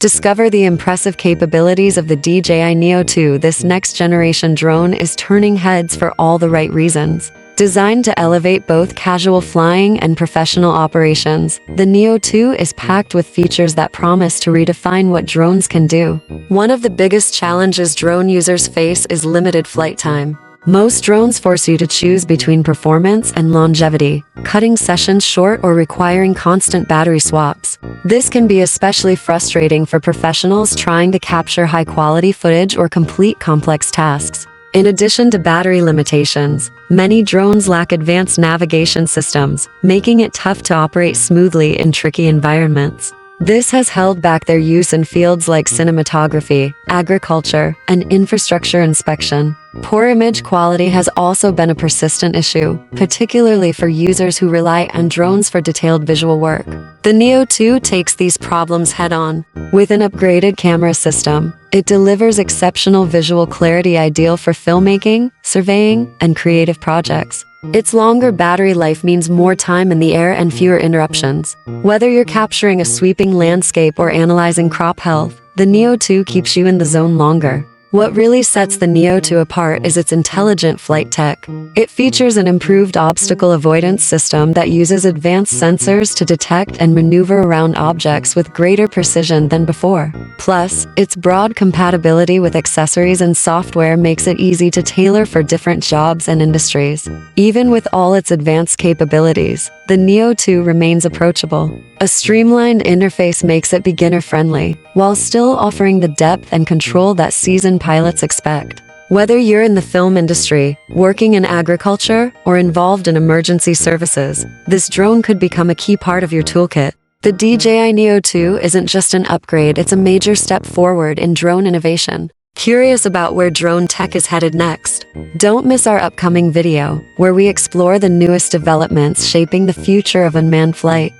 Discover the impressive capabilities of the DJI Neo 2. This next-generation drone is turning heads for all the right reasons. Designed to elevate both casual flying and professional operations, the Neo 2 is packed with features that promise to redefine what drones can do. One of the biggest challenges drone users face is limited flight time. Most drones force you to choose between performance and longevity, cutting sessions short or requiring constant battery swaps. This can be especially frustrating for professionals trying to capture high-quality footage or complete complex tasks. In addition to battery limitations, many drones lack advanced navigation systems, making it tough to operate smoothly in tricky environments. This has held back their use in fields like cinematography, agriculture, and infrastructure inspection. Poor image quality has also been a persistent issue, particularly for users who rely on drones for detailed visual work. The Neo 2 takes these problems head-on. With an upgraded camera system, it delivers exceptional visual clarity ideal for filmmaking, surveying, and creative projects. Its longer battery life means more time in the air and fewer interruptions. Whether you're capturing a sweeping landscape or analyzing crop health, the Neo 2 keeps you in the zone longer. What really sets the Neo 2 apart is its intelligent flight tech. It features an improved obstacle avoidance system that uses advanced sensors to detect and maneuver around objects with greater precision than before. Plus, its broad compatibility with accessories and software makes it easy to tailor for different jobs and industries. Even with all its advanced capabilities, the Neo 2 remains approachable. A streamlined interface makes it beginner-friendly, while still offering the depth and control that seasoned pilots expect. Whether you're in the film industry, working in agriculture, or involved in emergency services, this drone could become a key part of your toolkit. The DJI Neo 2 isn't just an upgrade, it's a major step forward in drone innovation. Curious about where drone tech is headed next? Don't miss our upcoming video, where we explore the newest developments shaping the future of unmanned flight.